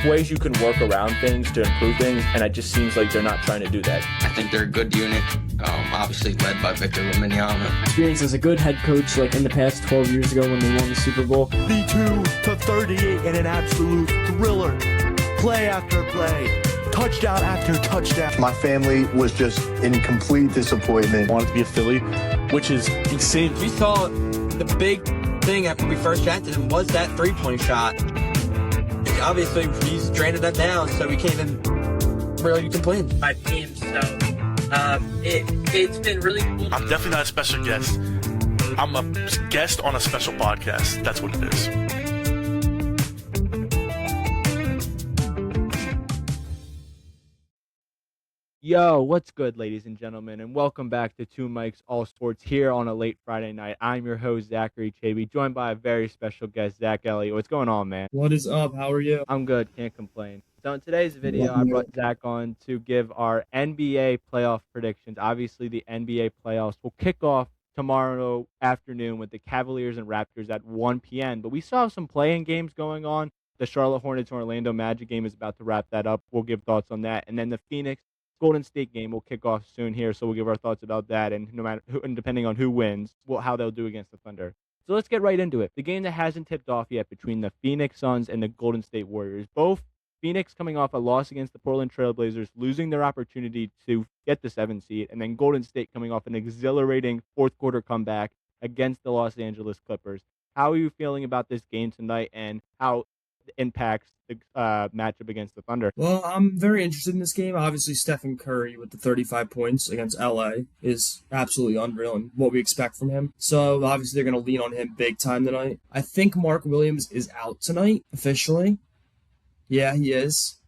ways you can work around things to improve things, and it just seems like they're not trying to do that. I think they're a good unit, obviously led by Victor Wembanyama. Experience as a good head coach, like in the past 12 years ago when they won the Super Bowl. 32-38 in an absolute thriller. Play after play. Touchdown after touchdown. My family was just in complete disappointment. Wanted to be a Philly, which is insane. We saw the big thing after we first drafted him was that three-point shot. Obviously, he's drained that down, so we can't even really complain. My team, so it's been really cool. I'm definitely not a special guest. I'm a guest on a special podcast. That's what it is. Yo, what's good, ladies and gentlemen, and welcome back to Two Mics All Sports here on a late Friday night. I'm your host, Zachary Chaby, joined by a very special guest, Zach Elliott. What's going on, man? What is up? How are you? I'm good. Can't complain. So in today's video, I brought Zach on to give our NBA playoff predictions. Obviously, the NBA playoffs will kick off tomorrow afternoon with the Cavaliers and Raptors at 1 p.m. But we saw some play-in games going on. The Charlotte Hornets and Orlando Magic game is about to wrap that up. We'll give thoughts on that. And then the Phoenix Golden State game will kick off soon here, so we'll give our thoughts about that, and no matter who, and depending on who wins, how they'll do against the Thunder. So let's get right into it. The game that hasn't tipped off yet between the Phoenix Suns and the Golden State Warriors. Both Phoenix coming off a loss against the Portland Trailblazers, losing their opportunity to get the 7th seed, and then Golden State coming off an exhilarating fourth quarter comeback against the Los Angeles Clippers. How are you feeling about this game tonight, and how it impacts the matchup against the Thunder? Well, I'm very interested in this game. Obviously, Stephen Curry with the 35 points against LA is absolutely unreal and what we expect from him. So obviously they're going to lean on him big time tonight. I think Mark Williams is out tonight, officially. Yeah, he is.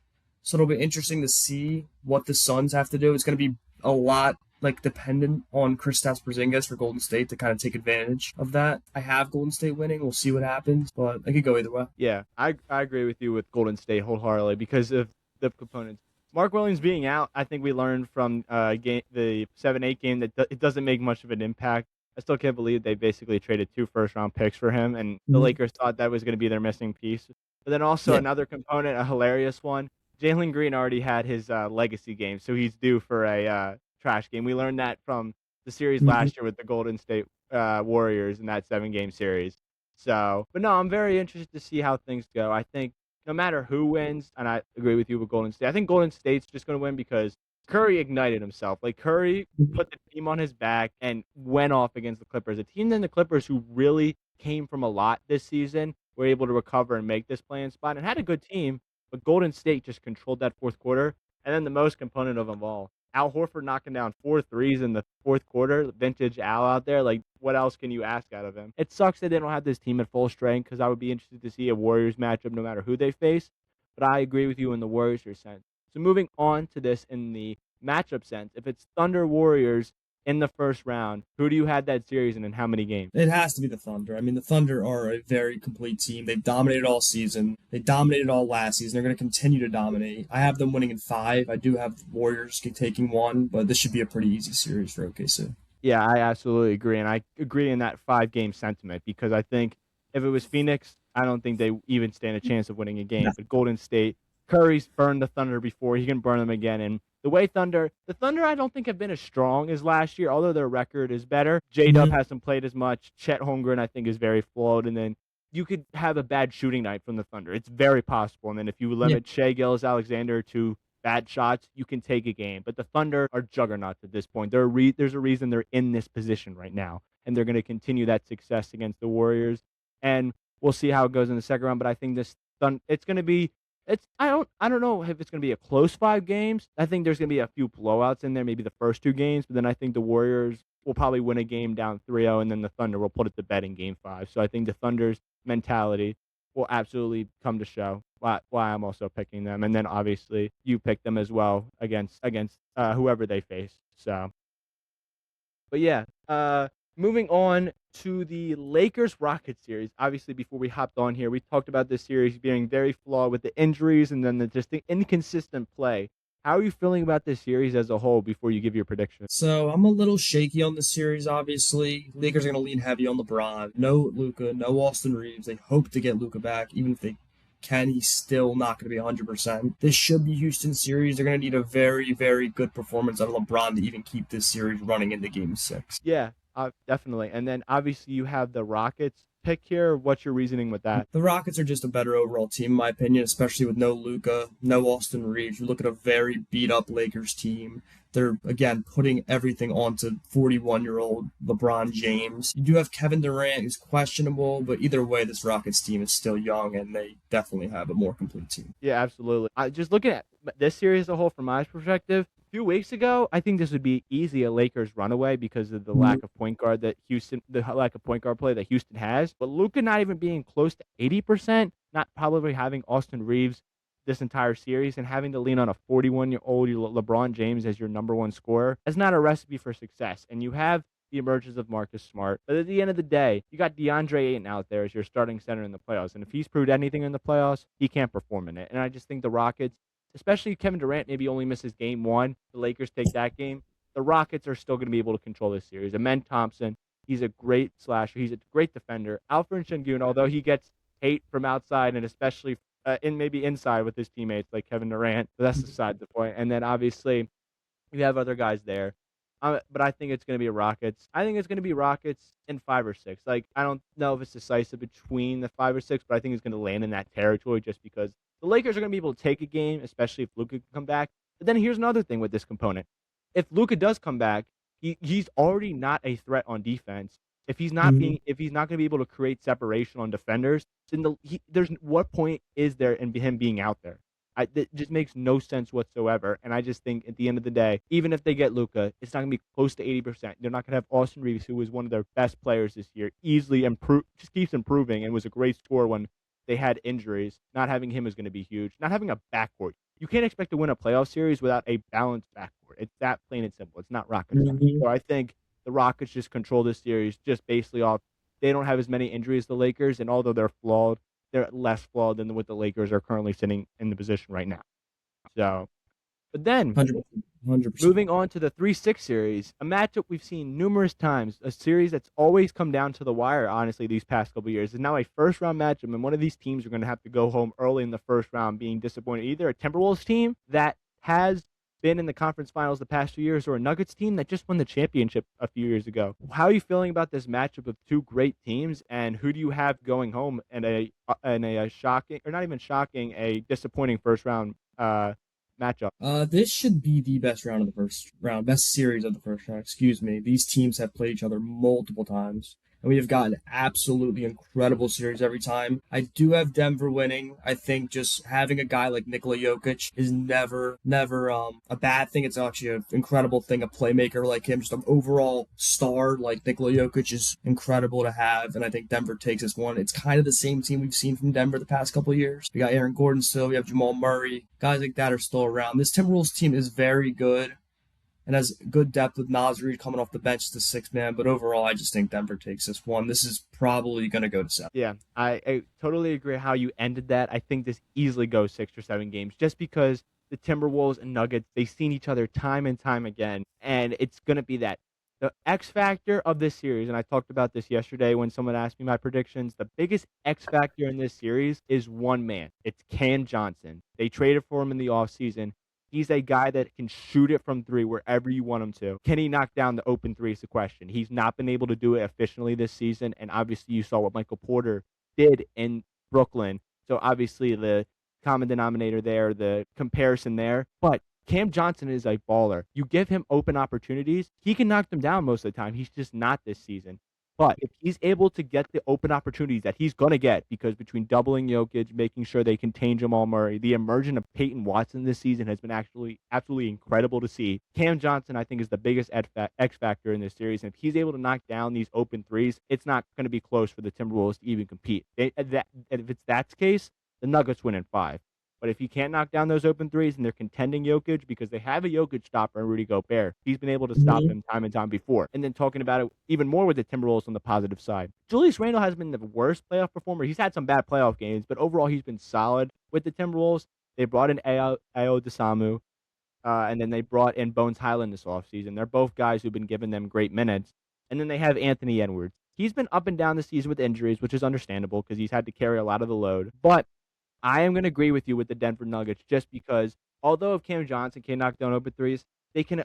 So it'll be interesting to see what the Suns have to do. It's going to be a lot dependent on Kristaps Porzingis for Golden State to kind of take advantage of that. I have Golden State winning. We'll see what happens, but it could go either way. Yeah, I agree with you with Golden State wholeheartedly because of the components. Mark Williams being out, I think we learned from the 7-8 game that it doesn't make much of an impact. I still can't believe they basically traded 2 first-round picks for him, and the Lakers thought that was going to be their missing piece. But then also another component, a hilarious one, Jalen Green already had his legacy game, so he's due for a trash game. We learned that from the series last year with the Golden State Warriors in that 7-game series. So, but no, I'm very interested to see how things go. I think no matter who wins, and I agree with you with Golden State, I think Golden State's just going to win because Curry ignited himself. Like, Curry put the team on his back and went off against the Clippers. A team than the Clippers who really came from a lot this season were able to recover and make this play-in spot and had a good team, but Golden State just controlled that fourth quarter. And then the most component of them all, Al Horford knocking down 4 threes in the fourth quarter, vintage Al out there. Like, what else can you ask out of him? It sucks that they don't have this team at full strength because I would be interested to see a Warriors matchup no matter who they face. But I agree with you in the Warriors sense. So moving on to this in the matchup sense, if it's Thunder Warriors in the first round, who do you have that series in and how many games? It has to be the Thunder. I mean, the Thunder are a very complete team. They've dominated all season. They dominated all last season. They're going to continue to dominate. I have them winning in 5. I do have the Warriors taking 1, but this should be a pretty easy series for OKC. Yeah, I absolutely agree. And I agree in that 5-game sentiment because I think if it was Phoenix, I don't think they even stand a chance of winning a game. No. But Golden State, Curry's burned the Thunder before. He can burn them again. And the Thunder I don't think have been as strong as last year, although their record is better. J-Dub hasn't played as much. Chet Holmgren, I think, is very flawed. And then you could have a bad shooting night from the Thunder. It's very possible. And then if you limit Shai Gilgeous-Alexander to bad shots, you can take a game. But the Thunder are juggernauts at this point. There's a reason they're in this position right now. And they're going to continue that success against the Warriors. And we'll see how it goes in the second round. But I think it's going to be I don't know if it's going to be a close 5 games. I think there's going to be a few blowouts in there, maybe the first 2 games, but then I think the Warriors will probably win a game down 3-0, and then the Thunder will put it to bed in game 5. So I think the Thunder's mentality will absolutely come to show why I'm also picking them. And then obviously you pick them as well against whoever they face. So, but yeah, moving on to the Lakers-Rockets series. Obviously, before we hopped on here, we talked about this series being very flawed with the injuries and then the inconsistent play. How are you feeling about this series as a whole before you give your prediction? So I'm a little shaky on this series, obviously. Lakers are going to lean heavy on LeBron. No Luka, no Austin Reeves. They hope to get Luka back, even if they He's still not going to be 100%. This should be Houston's series. They're going to need a very, very good performance out of LeBron to even keep this series running into Game 6. Yeah, definitely. And then obviously you have the Rockets pick here. What's your reasoning with that? The Rockets are just a better overall team, in my opinion, especially with no Luka, no Austin Reeves. You look at a very beat-up Lakers team. They're, again, putting everything onto 41-year-old LeBron James. You do have Kevin Durant, who's questionable, but either way, this Rockets team is still young, and they definitely have a more complete team. Yeah, absolutely. Just looking at this series as a whole from my perspective, a few weeks ago, I think this would be easy a Lakers runaway because of the lack of point guard play that Houston has. But Luka not even being close to 80%, not probably having Austin Reeves this entire series, and having to lean on a 41-year-old LeBron James as your number one scorer is not a recipe for success. And you have the emergence of Marcus Smart. But at the end of the day, you got DeAndre Ayton out there as your starting center in the playoffs. And if he's proved anything in the playoffs, he can't perform in it. And I just think the Rockets, especially Kevin Durant, maybe only misses game one. The Lakers take that game. The Rockets are still going to be able to control this series. Amen Thompson, he's a great slasher. He's a great defender. Alfred Sengun, although he gets hate from outside and especially maybe inside with his teammates like Kevin Durant, but that's beside the point. And then obviously you have other guys there. But I think it's going to be Rockets. I think it's going to be Rockets in 5 or 6. Like, I don't know if it's decisive between the 5 or 6, but I think it's going to land in that territory just because the Lakers are going to be able to take a game, especially if Luka can come back. But then here's another thing with this component. If Luka does come back, he's already not a threat on defense. If he's not going to be able to create separation on defenders, then there's what point is there in him being out there? It just makes no sense whatsoever. And I just think at the end of the day, even if they get Luka, it's not going to be close to 80%. They're not going to have Austin Reeves, who was one of their best players this year, easily just keeps improving and was a great scorer when they had injuries. Not having him is going to be huge. Not having a backcourt. You can't expect to win a playoff series without a balanced backcourt. It's that plain and simple. It's not rocket science. So I think the Rockets just control this series just basically off. They don't have as many injuries as the Lakers, and although they're flawed, they're less flawed than what the Lakers are currently sitting in the position right now. So, but then 100%. Moving on to the 3-6 series, a matchup we've seen numerous times, a series that's always come down to the wire, honestly, these past couple of years. Is now a first-round matchup, and one of these teams are going to have to go home early in the first round being disappointed. Either a Timberwolves team that has been in the conference finals the past 2 years, or a Nuggets team that just won the championship a few years ago. How are you feeling about this matchup of two great teams, and who do you have going home in a shocking, or not even shocking, a disappointing first round matchup? This should be the best round of the first round, best series of the first round. Excuse me. These teams have played each other multiple times, and we have gotten absolutely incredible series every time. I do have Denver winning. I think just having a guy like Nikola Jokic is never a bad thing. It's actually an incredible thing. A playmaker like him, just an overall star like Nikola Jokic is incredible to have, and I think Denver takes this one. It's kind of the same team we've seen from Denver the past couple of years. We got Aaron Gordon still. We have Jamal Murray. Guys like that are still around. This Timberwolves team is very good and has good depth with Naz Reid coming off the bench to 6-man. But overall, I just think Denver takes this one. This is probably going to go to 7. Yeah, I totally agree how you ended that. I think this easily goes 6 or 7 games just because the Timberwolves and Nuggets, they've seen each other time and time again. And it's going to be that. The X factor of this series, and I talked about this yesterday when someone asked me my predictions, the biggest X factor in this series is one man. It's Cam Johnson. They traded for him in the offseason. He's a guy that can shoot it from 3 wherever you want him to. Can he knock down the open 3 is the question. He's not been able to do it efficiently this season, and obviously you saw what Michael Porter did in Brooklyn. So obviously the common denominator there, the comparison there. But Cam Johnson is a baller. You give him open opportunities, he can knock them down most of the time. He's just not this season. But if he's able to get the open opportunities that he's going to get, because between doubling Jokic, making sure they contain Jamal Murray, the emergence of Peyton Watson this season has been actually absolutely incredible to see. Cam Johnson, I think, is the biggest X factor in this series. And if he's able to knock down these open 3s, it's not going to be close for the Timberwolves to even compete. If it's that case, the Nuggets win in 5. But if you can't knock down those open 3s and they're contending Jokic because they have a Jokic stopper in Rudy Gobert, he's been able to stop him time and time before. And then talking about it even more with the Timberwolves on the positive side. Julius Randle has been the worst playoff performer. He's had some bad playoff games, but overall he's been solid with the Timberwolves. They brought in Ayo Dosunmu, and then they brought in Bones Highland this offseason. They're both guys who've been giving them great minutes. And then they have Anthony Edwards. He's been up and down the season with injuries, which is understandable because he's had to carry a lot of the load. But I am going to agree with you with the Denver Nuggets just because although if Cam Johnson can knock down open threes, they can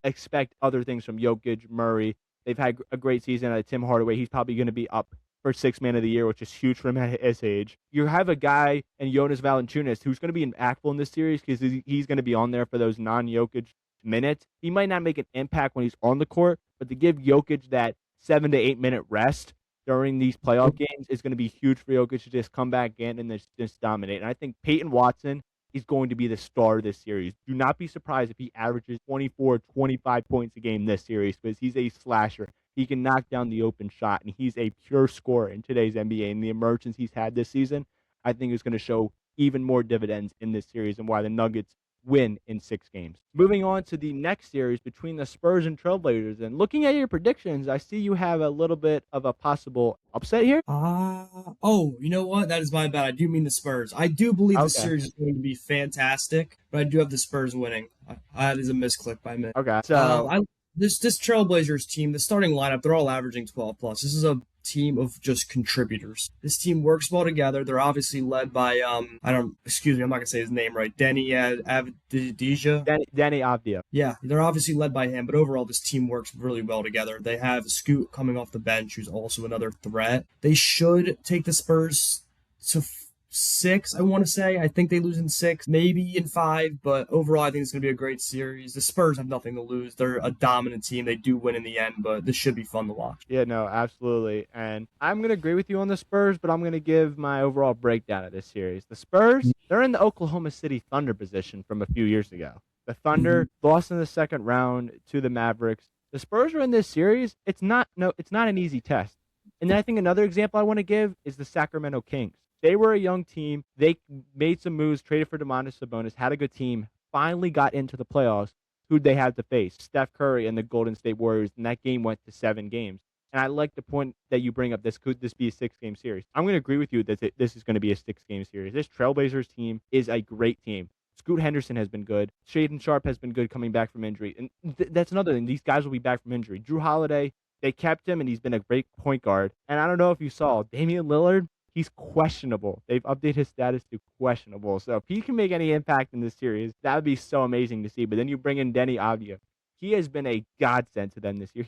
expect other things from Jokic, Murray. They've had a great season out of Tim Hardaway. He's probably going to be up for Sixth Man of the Year, which is huge for him at his age. You have a guy in Jonas Valanciunas who's going to be impactful in this series because he's going to be on there for those non-Jokic minutes. He might not make an impact when he's on the court, but to give Jokic that 7 to 8 minute rest during these playoff games is going to be huge for Jokic to just come back in and just dominate. And I think Peyton Watson is going to be the star of this series. Do not be surprised if he averages 24, 25 points a game this series because he's a slasher. He can knock down the open shot, and he's a pure scorer in today's NBA. And the emergence he's had this season, I think is going to show even more dividends in this series and why the Nuggets win in 6 games. Moving on to the next series between the Spurs and Trailblazers. And looking at your predictions, I see you have a little bit of a possible upset here. Oh, you know what? That is my bad. I do mean the Spurs. I do believe the series is going to be fantastic, but I do have the Spurs winning. That is a misclick by me. Okay. So this Trailblazers team, the starting lineup, they're all averaging 12 plus. This is a team of just contributors. This team works well together. They're obviously led by I'm not gonna say his name right. Danny Avdija. Danny Avdija. Yeah, they're obviously led by him, but overall this team works really well together. They have Scoot coming off the bench, who's also another threat. They should take the Spurs to 6, I want to say. I think they lose in 6, maybe in 5, but overall I think it's going to be a great series. The Spurs have nothing to lose. They're a dominant team. They do win in the end, but this should be fun to watch. Yeah, no, absolutely. And I'm going to agree with you on the Spurs, but I'm going to give my overall breakdown of this series. The Spurs, they're in the Oklahoma City Thunder position from a few years ago. The Thunder lost in the second round to the Mavericks. The Spurs are in this series. It's not an easy test. And then I think another example I want to give is the Sacramento Kings. They were a young team. They made some moves, traded for Domantas Sabonis, had a good team, finally got into the playoffs. Who'd they have to face? Steph Curry and the Golden State Warriors, and that game went to 7 games. And I like the point that you bring up. Could this be a 6-game series? I'm going to agree with you that this is going to be a 6-game series. This Trailblazers team is a great team. Scoot Henderson has been good. Shaedon Sharpe has been good coming back from injury. And that's another thing. These guys will be back from injury. Drew Holiday, they kept him, and he's been a great point guard. And I don't know if you saw, Damian Lillard, he's questionable. They've updated his status to questionable. So if he can make any impact in this series, that would be so amazing to see. But then you bring in Denny Avdija. He has been a godsend to them this year.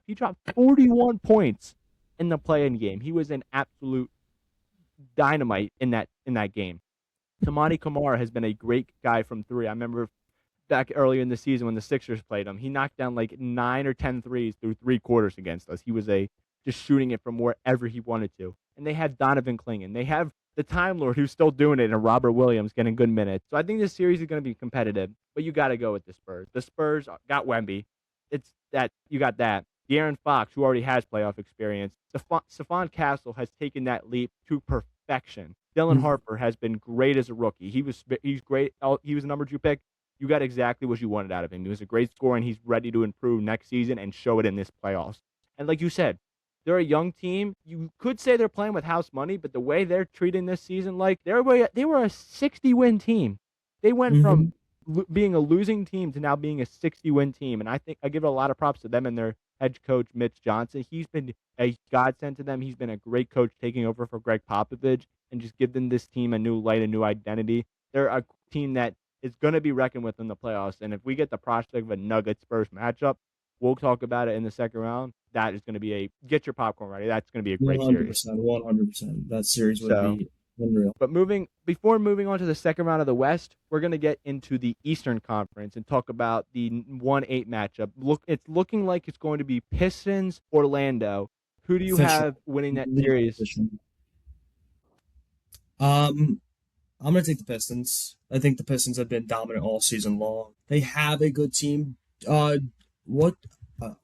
He dropped 41 points in the play-in game. He was an absolute dynamite in that game. Tamani Kamara has been a great guy from 3. I remember back earlier in the season when the Sixers played him, he knocked down like 9 or 10 threes through 3 quarters against us. He was just shooting it from wherever he wanted to. And they have Donovan Clingan. They have the Time Lord who's still doing it, and Robert Williams getting good minutes. So I think this series is going to be competitive, but you got to go with the Spurs. The Spurs got Wemby. You got that. De'Aaron Fox, who already has playoff experience. Stephon Castle has taken that leap to perfection. Dylan Harper has been great as a rookie. He's great. He was a number 2 pick. You got exactly what you wanted out of him. He was a great scorer, and he's ready to improve next season and show it in this playoffs. And like you said, they're a young team. You could say they're playing with house money, but the way they're treating this season, like they were a 60-win team. They went from being a losing team to now being a 60-win team. And I think I give a lot of props to them and their head coach, Mitch Johnson. He's been a godsend to them. He's been a great coach taking over for Greg Popovich and just giving this team a new light, a new identity. They're a team that is going to be reckoned with in the playoffs. And if we get the prospect of a Nuggets-Spurs matchup, we'll talk about it in the second round. That is going to be get your popcorn ready. That's going to be a great 100%, series. 100%. That series would be unreal. But before moving on to the second round of the West, we're going to get into the Eastern Conference and talk about the 1-8 matchup. It's looking like it's going to be Pistons, Orlando. Who do you have winning that series? I'm going to take the Pistons. I think the Pistons have been dominant all season long. They have a good team. Let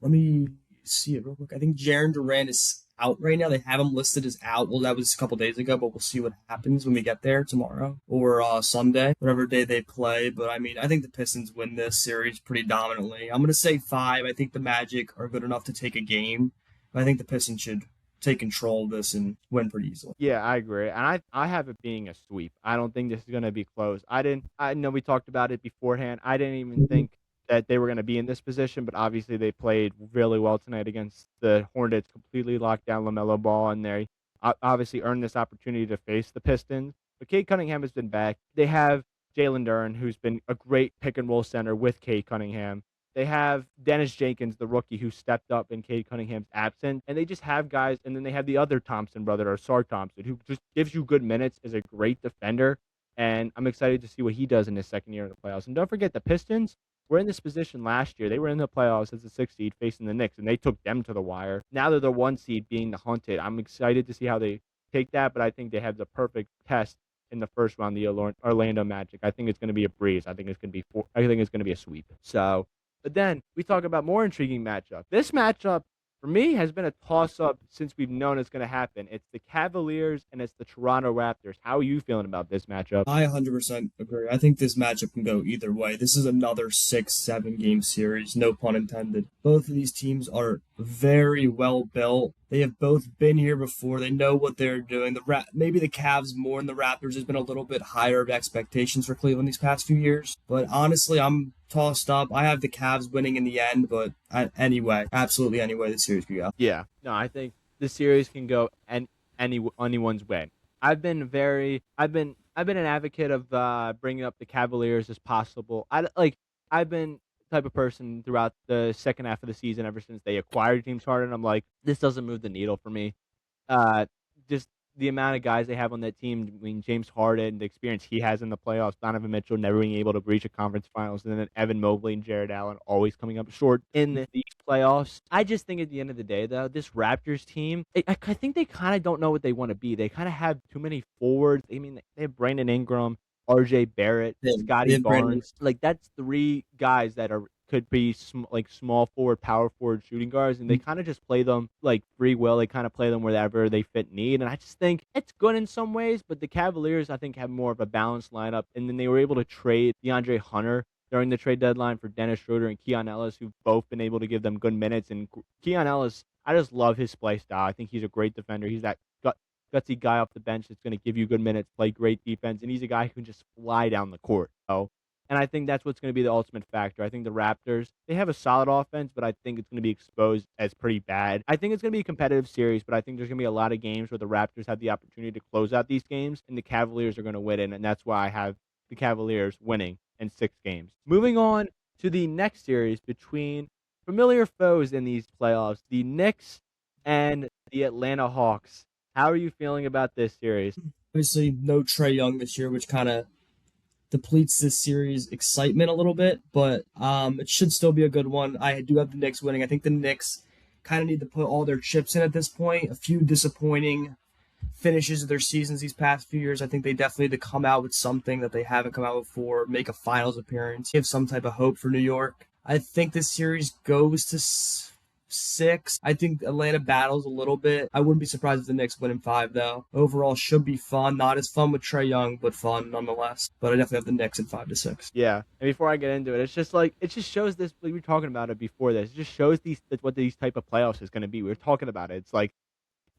me see it real quick. I think Jaren Duran is out right now. They have him listed as out. Well, that was a couple days ago, but we'll see what happens when we get there tomorrow or Sunday, whatever day they play. But I mean, I think the Pistons win this series pretty dominantly. I'm going to say 5. I think the Magic are good enough to take a game. But I think the Pistons should take control of this and win pretty easily. Yeah, I agree. And I have it being a sweep. I don't think this is going to be close. I know we talked about it beforehand. I didn't even think that they were going to be in this position, but obviously they played really well tonight against the Hornets, completely locked down LaMelo Ball, and they obviously earned this opportunity to face the Pistons. But Cade Cunningham has been back. They have Jalen Duren, who's been a great pick and roll center with Cade Cunningham. They have Dennis Jenkins, the rookie, who stepped up in Cade Cunningham's absence. And they just have guys, and then they have the other Thompson brother, or Sar Thompson, who just gives you good minutes, is a great defender. And I'm excited to see what he does in his second year in the playoffs. And don't forget, the Pistons were in this position last year. They were in the playoffs as a 6th seed facing the Knicks, and they took them to the wire. Now they're the 1 seed being the hunted. I'm excited to see how they take that, but I think they have the perfect test in the first round, the Orlando Magic. I think it's going to be a breeze. I think it's going to be a sweep. So, but then we talk about more intriguing matchup. This matchup, for me, has been a toss-up since we've known it's going to happen. It's the Cavaliers and it's the Toronto Raptors. How are you feeling about this matchup? I 100% agree. I think this matchup can go either way. This is another 6-7 game series, no pun intended. Both of these teams are very well built. They have both been here before. They know what they're doing. Maybe the Cavs more than the Raptors has been a little bit higher of expectations for Cleveland these past few years. But honestly, I'm tossed up. I have the Cavs winning in the end, but anyway, absolutely anyway, the series could go. Yeah, no, I think the series can go anyone's way. I've been an advocate of bringing up the Cavaliers as possible. I've been the type of person throughout the second half of the season ever since they acquired James Harden. I'm like, this doesn't move the needle for me. Just the amount of guys they have on that team, I mean, James Harden, the experience he has in the playoffs, Donovan Mitchell never being able to reach a conference finals, and then Evan Mobley and Jared Allen always coming up short in these playoffs. I just think at the end of the day, though, this Raptors team, I think they kind of don't know what they want to be. They kind of have too many forwards. I mean, they have Brandon Ingram, RJ Barrett, Scotty Barnes. Like, that's 3 guys that could be small forward, power forward shooting guards, and they kind of just play them like free will. They kind of play them wherever they fit need, and I just think it's good in some ways, but the Cavaliers, I think, have more of a balanced lineup, and then they were able to trade DeAndre Hunter during the trade deadline for Dennis Schroeder and Keon Ellis, who've both been able to give them good minutes, and Keon Ellis, I just love his play style. I think he's a great defender. He's that gutsy guy off the bench that's going to give you good minutes, play great defense, and he's a guy who can just fly down the court. And I think that's what's going to be the ultimate factor. I think the Raptors, they have a solid offense, but I think it's going to be exposed as pretty bad. I think it's going to be a competitive series, but I think there's going to be a lot of games where the Raptors have the opportunity to close out these games, and the Cavaliers are going to win it, and that's why I have the Cavaliers winning in 6 games. Moving on to the next series between familiar foes in these playoffs, the Knicks and the Atlanta Hawks. How are you feeling about this series? Obviously, no Trae Young this year, which kind of depletes this series' excitement a little bit, but it should still be a good one. I do have the Knicks winning. I think the Knicks kind of need to put all their chips in at this point. A few disappointing finishes of their seasons these past few years. I think they definitely need to come out with something that they haven't come out before, make a finals appearance, give some type of hope for New York. I think this series goes to 6. I think Atlanta battles a little bit. I wouldn't be surprised if the Knicks win in 5, though. Overall, should be fun. Not as fun with Trae Young, but fun nonetheless. But I definitely have the Knicks in 5-6. Yeah, and before I get into it, it just shows this. We were talking about it before this. It just shows what these type of playoffs is going to be. We were talking about it. It's like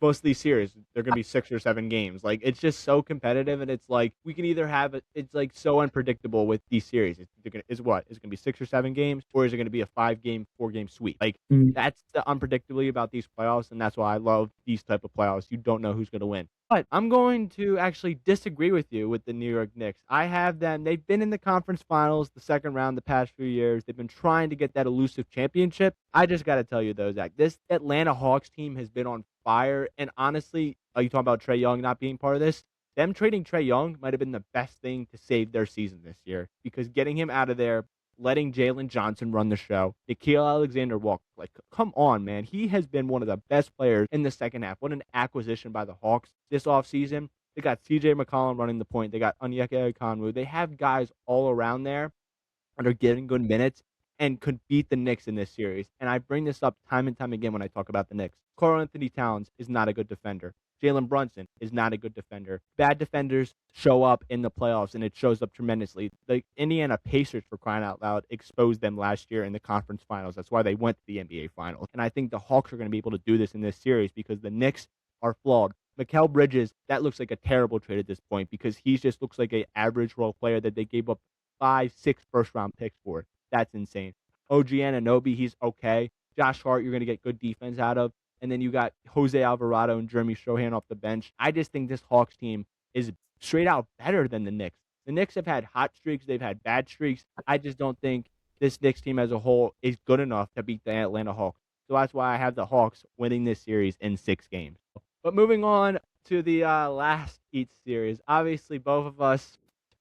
most of these series, they're going to be 6 or 7 games. Like, it's just so competitive, and it's like we can either have it. It's like so unpredictable with these series. Is it going to be 6 or 7 games, or is it going to be a 5-game, 4-game sweep? Like, that's the unpredictability about these playoffs, and that's why I love these type of playoffs. You don't know who's going to win. But I'm going to actually disagree with you with the New York Knicks. I have them. They've been in the conference finals, the second round, the past few years. They've been trying to get that elusive championship. I just got to tell you, though, Zach, this Atlanta Hawks team has been on fire. And honestly, you talking about Trae Young not being part of this? Them trading Trae Young might have been the best thing to save their season this year, because getting him out of there, letting Jalen Johnson run the show, Nickeil Alexander-Walker, like, come on, man. He has been one of the best players in the second half. What an acquisition by the Hawks this offseason. They got CJ McCollum running the point. They got Onyeka Okongwu. They have guys all around there that are getting good minutes and could beat the Knicks in this series. And I bring this up time and time again when I talk about the Knicks. Karl-Anthony Towns is not a good defender. Jalen Brunson is not a good defender. Bad defenders show up in the playoffs, and it shows up tremendously. The Indiana Pacers, for crying out loud, exposed them last year in the conference finals. That's why they went to the NBA finals. And I think the Hawks are going to be able to do this in this series because the Knicks are flawed. Mikal Bridges, that looks like a terrible trade at this point because he just looks like an average role player that they gave up 5-6 first-round picks for. That's insane. OG Anunoby, he's okay. Josh Hart, you're going to get good defense out of. And then you got Jose Alvarado and Jeremy Sohan off the bench. I just think this Hawks team is straight out better than the Knicks. The Knicks have had hot streaks. They've had bad streaks. I just don't think this Knicks team as a whole is good enough to beat the Atlanta Hawks. So that's why I have the Hawks winning this series in 6 games. But moving on to the last East series, obviously both of us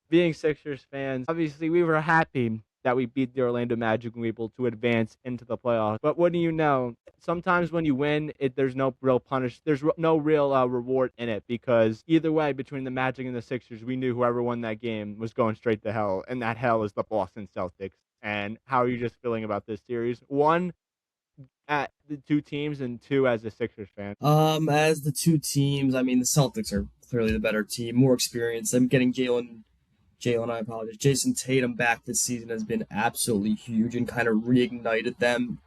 being Sixers fans, obviously we were happy that we beat the Orlando Magic and we were able to advance into the playoffs. But what do you know? Sometimes when you win, there's no real no real reward in it, because either way, between the Magic and the Sixers, we knew whoever won that game was going straight to hell, and that hell is the Boston Celtics. And how are you just feeling about this series? 1, at the 2 teams, and 2 as a Sixers fan. As the 2 teams, I mean, the Celtics are clearly the better team, more experienced. I'm getting I apologize. Jason Tatum back this season has been absolutely huge and kind of reignited them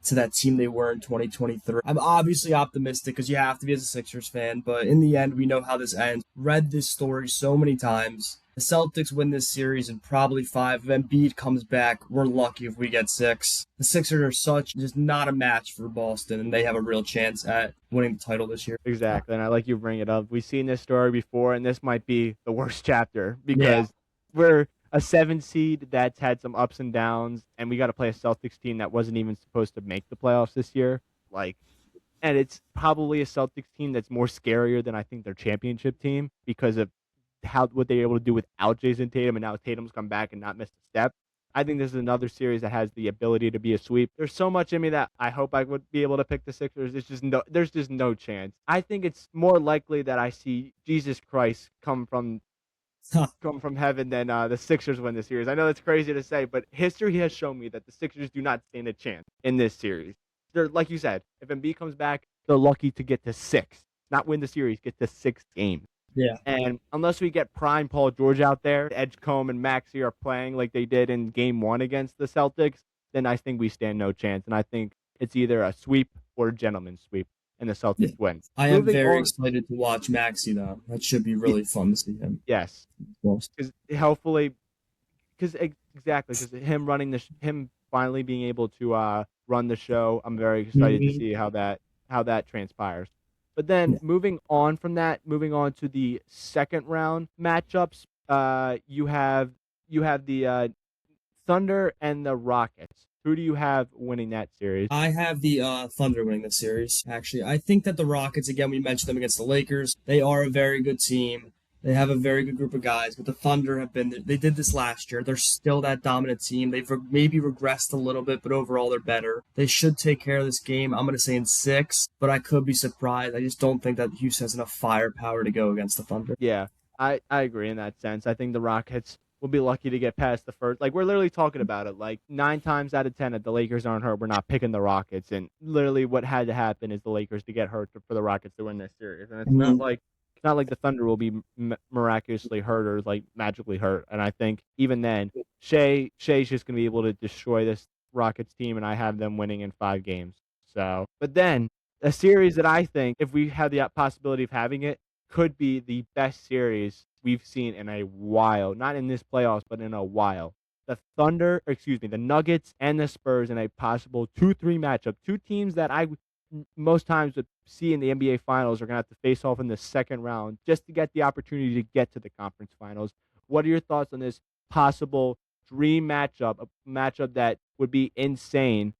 to that team they were in 2023. I'm obviously optimistic because you have to be as a Sixers fan, but in the end, we know how this ends. Read this story so many times. The Celtics win this series in probably 5. If Embiid comes back, we're lucky if we get 6. The Sixers are just not a match for Boston, and they have a real chance at winning the title this year. Exactly, and I like you bring it up. We've seen this story before, and this might be the worst chapter because we're a 7 seed that's had some ups and downs, and we got to play a Celtics team that wasn't even supposed to make the playoffs this year. And it's probably a Celtics team that's more scarier than I think their championship team because of what they're able to do without Jason Tatum, and now Tatum's come back and not missed a step. I think this is another series that has the ability to be a sweep. There's so much in me that I hope I would be able to pick the Sixers. There's just no chance. I think it's more likely that I see Jesus Christ come from heaven than the Sixers win this series. I know it's crazy to say, but history has shown me that the Sixers do not stand a chance in this series. They're, like you said, if Embiid comes back, they're lucky to get to 6, not win the series, get to 6 games. Yeah. And unless we get prime Paul George out there, Edgecombe and Maxey are playing like they did in Game 1 against the Celtics, then I think we stand no chance. And I think it's either a sweep or a gentleman's sweep, and the Celtics win. I am very excited to watch Maxey, though. That should be really fun to see him. Yes. Because him finally being able to run the show, I'm very excited to see how that transpires. But then moving on to the second round matchups, you have the Thunder and the Rockets. Who do you have winning that series? I have the Thunder winning the series, actually. I think that the Rockets, again, we mentioned them against the Lakers. They are a very good team. They have a very good group of guys, but the Thunder they did this last year. They're still that dominant team. They've maybe regressed a little bit, but overall they're better. They should take care of this game. I'm going to say in 6, but I could be surprised. I just don't think that Houston has enough firepower to go against the Thunder. Yeah, I agree in that sense. I think the Rockets will be lucky to get past the first. We're literally talking about it. 9 times out of 10, if the Lakers aren't hurt, we're not picking the Rockets. And literally what had to happen is the Lakers to get hurt for the Rockets to win this series. And it's not like the Thunder will be miraculously hurt or magically hurt. And I think even then, Shea's just going to be able to destroy this Rockets team, and I have them winning in 5 games. So, but then a series that I think, if we have the possibility of having it, could be the best series we've seen in a while. Not in this playoffs, but in a while. The Nuggets and the Spurs in a possible 2-3 matchup. 2 teams that I most times would see in the NBA Finals are going to have to face off in the second round just to get the opportunity to get to the conference finals. What are your thoughts on this possible dream matchup, a matchup that would be insane?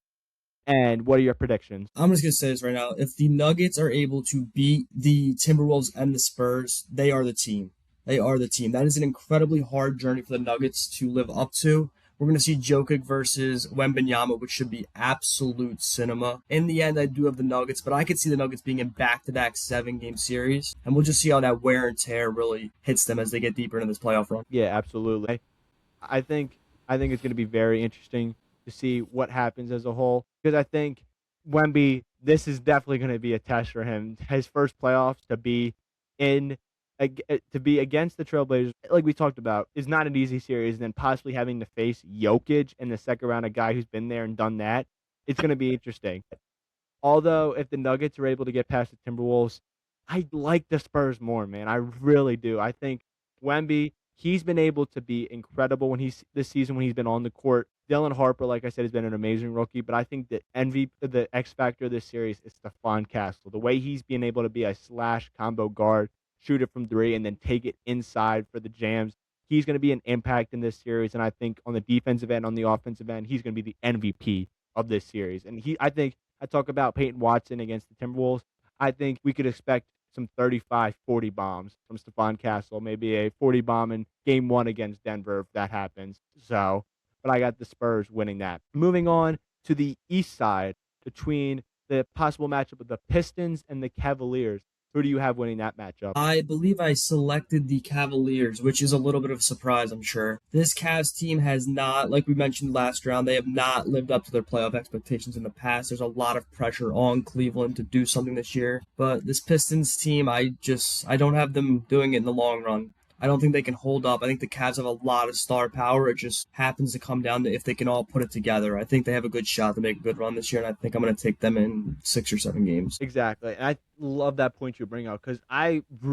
And what are your predictions? I'm just going to say this right now. If the Nuggets are able to beat the Timberwolves and the Spurs, they are the team. They are the team. That is an incredibly hard journey for the Nuggets to live up to. We're going to see Jokic versus Wembanyama, which should be absolute cinema. In the end, I do have the Nuggets, but I could see the Nuggets being in back-to-back 7-game series, and we'll just see how that wear and tear really hits them as they get deeper into this playoff run. Yeah, absolutely. I think it's going to be very interesting to see what happens as a whole, because I think Wemby, this is definitely going to be a test for him. His first playoffs to be against the Trailblazers, like we talked about, is not an easy series. And then possibly having to face Jokic in the second round, a guy who's been there and done that, it's going to be interesting. Although, if the Nuggets are able to get past the Timberwolves, I like the Spurs more, man. I really do. I think Wemby, he's been able to be incredible this season when he's been on the court. Dylan Harper, like I said, has been an amazing rookie, but I think the X factor of this series is Stephon Castle. The way he's been able to be a slash combo guard, shoot it from three, and then take it inside for the jams. He's going to be an impact in this series, and I think on the defensive end, on the offensive end, he's going to be the MVP of this series. And I think I talk about Peyton Watson against the Timberwolves. I think we could expect some 35, 40 bombs from Stephon Castle, maybe a 40 bomb in game one against Denver if that happens. So, but I got the Spurs winning that. Moving on to the East side between the possible matchup of the Pistons and the Cavaliers. Who do you have winning that matchup? I believe I selected the Cavaliers, which is a little bit of a surprise, I'm sure. This Cavs team has not, like we mentioned last round, they have not lived up to their playoff expectations in the past. There's a lot of pressure on Cleveland to do something this year. But this Pistons team, I don't have them doing it in the long run. I don't think they can hold up. I think the Cavs have a lot of star power. It just happens to come down to if they can all put it together. I think they have a good shot to make a good run this year, and I think I'm going to take them in 6 or 7 games. Exactly. And I love that point you bring out because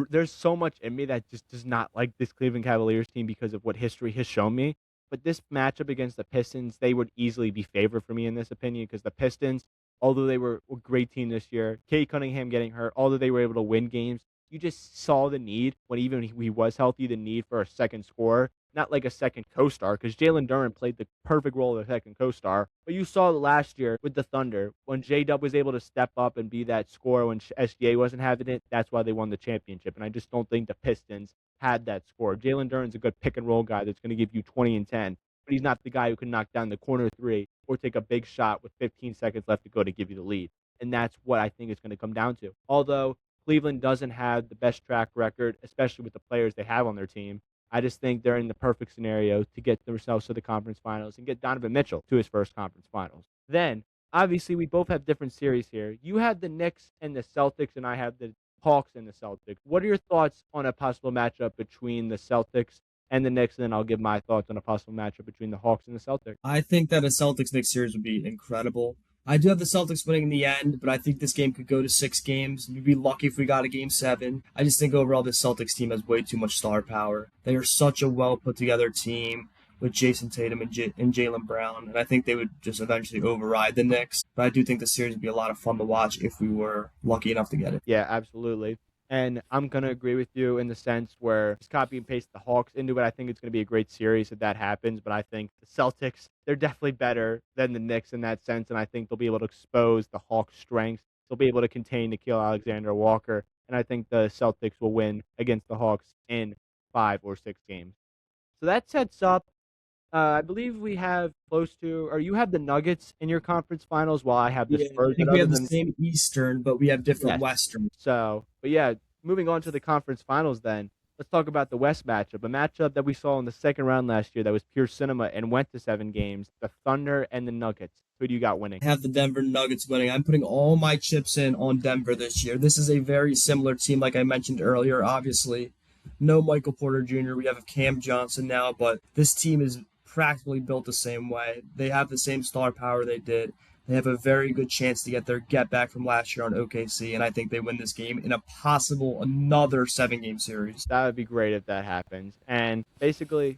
there's so much in me that just does not like this Cleveland Cavaliers team because of what history has shown me. But this matchup against the Pistons, they would easily be favored for me in this opinion because the Pistons, although they were a great team this year, Kate Cunningham getting hurt, although they were able to win games, you just saw the need when even he was healthy, the need for a second scorer, not like a second co-star, because Jalen Duren played the perfect role of a second co-star. But you saw last year with the Thunder, when J-Dub was able to step up and be that scorer when SGA wasn't having it, that's why they won the championship. And I just don't think the Pistons had that score. Jalen Duren's a good pick-and-roll guy that's going to give you 20 and 10, but he's not the guy who can knock down the corner three or take a big shot with 15 seconds left to go to give you the lead. And that's what I think it's going to come down to. Although Cleveland doesn't have the best track record, especially with the players they have on their team, I just think they're in the perfect scenario to get themselves to the conference finals and get Donovan Mitchell to his first conference finals. Then, obviously, we both have different series here. You have the Knicks and the Celtics, and I have the Hawks and the Celtics. What are your thoughts on a possible matchup between the Celtics and the Knicks? And then I'll give my thoughts on a possible matchup between the Hawks and the Celtics. I think that a Celtics-Knicks series would be incredible. I do have the Celtics winning in the end, but I think this game could go to 6 games. We'd be lucky if we got a game 7. I just think overall this Celtics team has way too much star power. They are such a well put together team with Jason Tatum and Jaylen Brown, and I think they would just eventually override the Knicks. But I do think the series would be a lot of fun to watch if we were lucky enough to get it. Yeah, absolutely. And I'm going to agree with you in the sense where just copy and paste the Hawks into it. I think it's going to be a great series if that happens. But I think the Celtics, they're definitely better than the Knicks in that sense. And I think they'll be able to expose the Hawks' strengths. They'll be able to contain Nickeil Alexander-Walker. And I think the Celtics will win against the Hawks in 5 or 6 games. So that sets up, I believe we have close to, or you have the Nuggets in your conference finals while I have the Spurs. I think we have the same Eastern, but we have different Western. So, but yeah, moving on to the conference finals then, let's talk about the West matchup, a matchup that we saw in the second round last year that was pure cinema and went to 7 games, the Thunder and the Nuggets. Who do you got winning? I have the Denver Nuggets winning. I'm putting all my chips in on Denver this year. This is a very similar team, like I mentioned earlier, obviously. No Michael Porter Jr., we have Cam Johnson now, but this team is practically built the same way. They have the same star power they did. They have a very good chance to get their get back from last year on OKC, and I think they win this game in a possible another 7-game series. That would be great if that happens. And basically,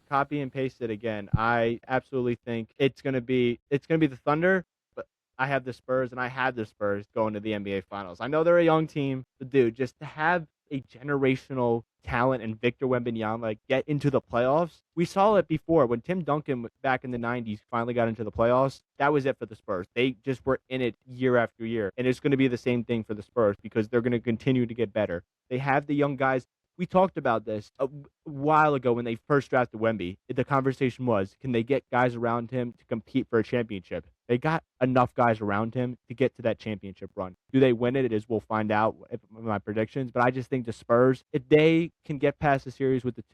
copy and paste it again. I absolutely think it's gonna be the Thunder, but I have the Spurs, and I had the Spurs going to the NBA Finals. I know they're a young team, but dude, just to have a generational talent and Victor Wembanyama get into the playoffs. We saw it before when Tim Duncan back in the 90s finally got into the playoffs. That was it for the Spurs. They just were in it year after year. And it's going to be the same thing for the Spurs because they're going to continue to get better. They have the young guys. We talked about this a while ago when they first drafted Wemby. The conversation was, can they get guys around him to compete for a championship? They got enough guys around him to get to that championship run. Do they win it? We'll find out my predictions. But I just think the Spurs, if they can get past the series with the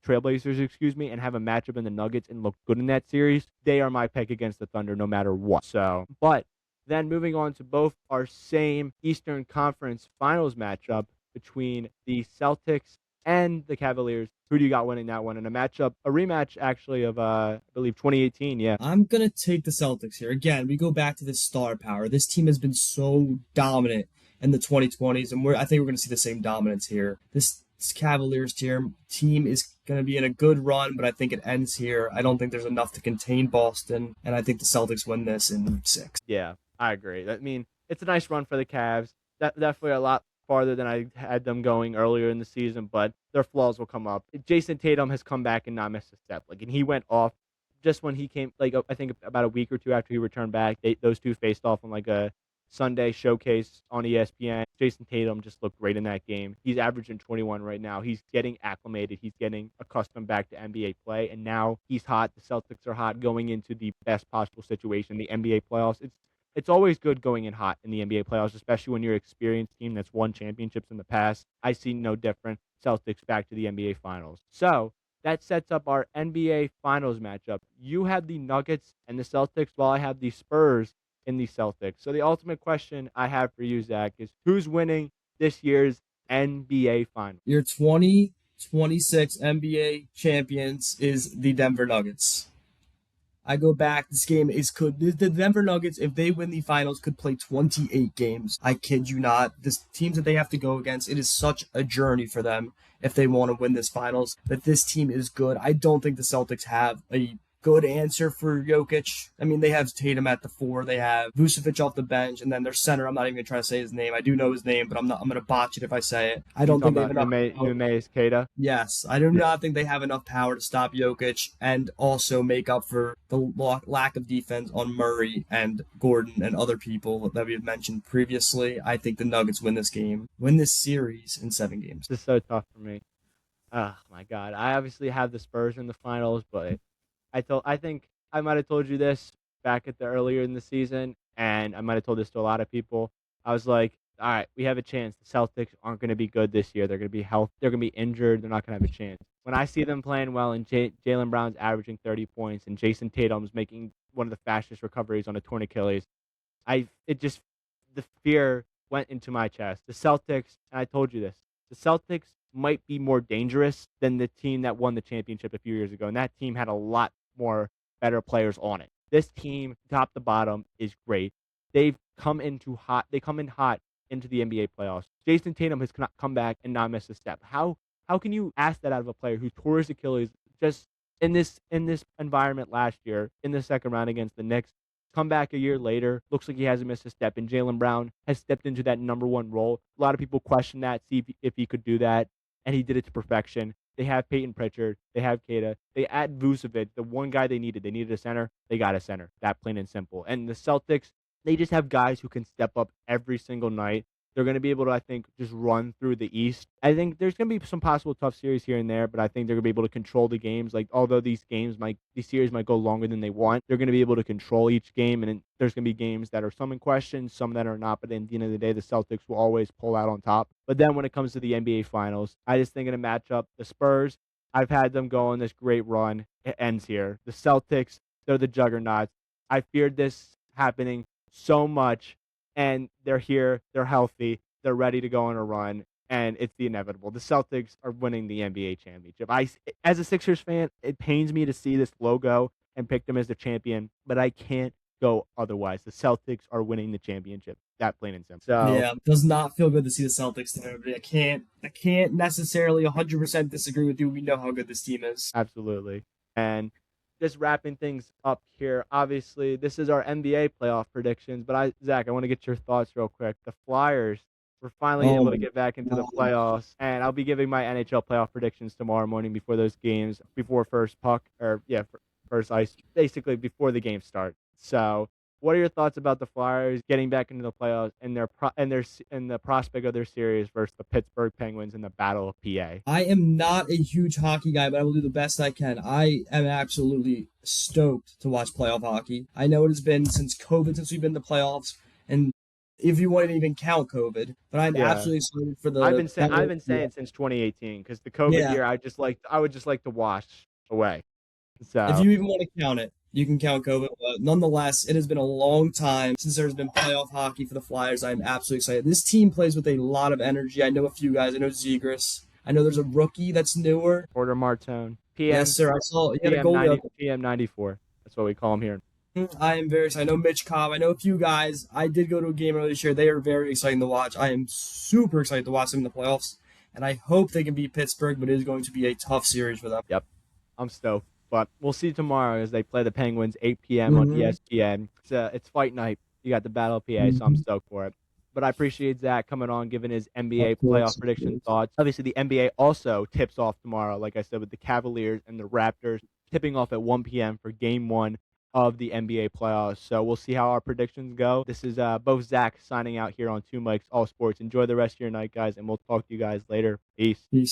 Trailblazers, and have a matchup in the Nuggets and look good in that series, they are my pick against the Thunder no matter what. So, but then moving on to both our same Eastern Conference Finals matchup between the Celtics and the Cavaliers. Who do you got winning that one in a rematch actually of, I believe, 2018, yeah. I'm going to take the Celtics here. Again, we go back to this star power. This team has been so dominant in the 2020s, and I think we're going to see the same dominance here. This Cavaliers team is going to be in a good run, but I think it ends here. I don't think there's enough to contain Boston, and I think the Celtics win this in 6. Yeah, I agree. I mean, it's a nice run for the Cavs. Definitely a lot farther than I had them going earlier in the season, but their flaws will come up. Jason Tatum has come back and not missed a step. And he went off just when he came, I think about a week or two after he returned back. Those two faced off on a Sunday showcase on ESPN. Jason Tatum just looked great in that game. He's averaging 21 right now. He's getting acclimated. He's getting accustomed back to NBA play, and now he's hot. The Celtics are hot going into the best possible situation, the NBA playoffs. It's always good going in hot in the NBA playoffs, especially when you're an experienced team that's won championships in the past. I see no different. Celtics back to the NBA Finals. So that sets up our NBA Finals matchup. You have the Nuggets and the Celtics, while I have the Spurs in the Celtics. So the ultimate question I have for you, Zach, is who's winning this year's NBA Finals? Your 2026 NBA champions is the Denver Nuggets. I go back. This game is could the Denver Nuggets, if they win the finals, could play 28 games. I kid you not. The teams that they have to go against, it is such a journey for them if they want to win this finals. But this team is good. I don't think the Celtics have a good answer for Jokic. I mean, they have Tatum at the 4. They have Vucevic off the bench, and then their center. I'm not even gonna try to say his name. I do know his name, but I'm gonna botch it if I say it. I don't think they have enough. Nunes Keita. Yes, I do not think they have enough power to stop Jokic and also make up for the lack of defense on Murray and Gordon and other people that we have mentioned previously. I think the Nuggets win this series in 7 games. This is so tough for me. Oh my God, I obviously have the Spurs in the finals, but I think I might have told you this back at the earlier in the season, and I might have told this to a lot of people. I was like, all right, we have a chance. The Celtics aren't going to be good this year. They're going to be They're going to be injured. They're not going to have a chance. When I see them playing well and Jaylen Brown's averaging 30 points and Jason Tatum's making one of the fastest recoveries on a torn Achilles, the fear went into my chest. The Celtics, and I told you this, the Celtics might be more dangerous than the team that won the championship a few years ago, and that team had a lot more better players on it. This team, top to bottom, is great. They've come in hot into the NBA playoffs. Jason Tatum has come back and not missed a step. How can you ask that out of a player who tore his Achilles just in this environment last year in the second round against the Knicks? Come back a year later, looks like he hasn't missed a step, and Jaylen Brown has stepped into that number 1 role. A lot of people question that, see if he could do that, and he did it to perfection. They have Peyton Pritchard. They have Keita. They add Vucevic, the one guy they needed. They needed a center. They got a center. That plain and simple. And the Celtics, they just have guys who can step up every single night. They're going to be able to, I think, just run through the East. I think there's going to be some possible tough series here and there, but I think they're going to be able to control the games. Although these series might go longer than they want, they're going to be able to control each game. And there's going to be games that are some in question, some that are not. But at the end of the day, the Celtics will always pull out on top. But then when it comes to the NBA Finals, I just think in a matchup, the Spurs, I've had them go on this great run. It ends here. The Celtics, they're the juggernauts. I feared this happening so much. And they're here, they're healthy, they're ready to go on a run, and it's the inevitable. The Celtics are winning the NBA championship. As a Sixers fan, it pains me to see this logo and pick them as the champion, but I can't go otherwise. The Celtics are winning the championship. That plain and simple. So, yeah, it does not feel good to see the Celtics there, but I can't necessarily 100% disagree with you. We know how good this team is. Absolutely. And just wrapping things up here, obviously, this is our NBA playoff predictions, but Zach, I want to get your thoughts real quick. The Flyers were finally able to get back into the playoffs, and I'll be giving my NHL playoff predictions tomorrow morning before those games, before first ice, basically before the games start. So, what are your thoughts about the Flyers getting back into the playoffs and the prospect of their series versus the Pittsburgh Penguins in the Battle of PA? I am not a huge hockey guy, but I will do the best I can. I am absolutely stoked to watch playoff hockey. I know it has been since COVID, since we've been in the playoffs, and if you want to even count COVID, but I'm absolutely excited for the. I've been saying since 2018 because the COVID year, I would just like to wash away. So if you even want to count it, you can count COVID, but nonetheless, it has been a long time since there's been playoff hockey for the Flyers. I'm absolutely excited. This team plays with a lot of energy. I know a few guys. I know Zegras. I know there's a rookie that's newer. Porter Martone. Yes, sir. I saw he had a goal. PM 94. That's what we call him here. I am very excited. I know Mitch Cobb. I know a few guys. I did go to a game earlier this year. They are very exciting to watch. I am super excited to watch them in the playoffs, and I hope they can beat Pittsburgh, but it is going to be a tough series for them. Yep. I'm stoked. But we'll see tomorrow as they play the Penguins, 8 p.m. on ESPN. It's fight night. You got the Battle of PA, so I'm stoked for it. But I appreciate Zach coming on, giving his NBA Of course. playoff prediction thoughts. Obviously, the NBA also tips off tomorrow, like I said, with the Cavaliers and the Raptors tipping off at 1 p.m. for Game 1 of the NBA playoffs. So we'll see how our predictions go. This is both Zach signing out here on Two Mics All Sports. Enjoy the rest of your night, guys, and we'll talk to you guys later. Peace. Peace.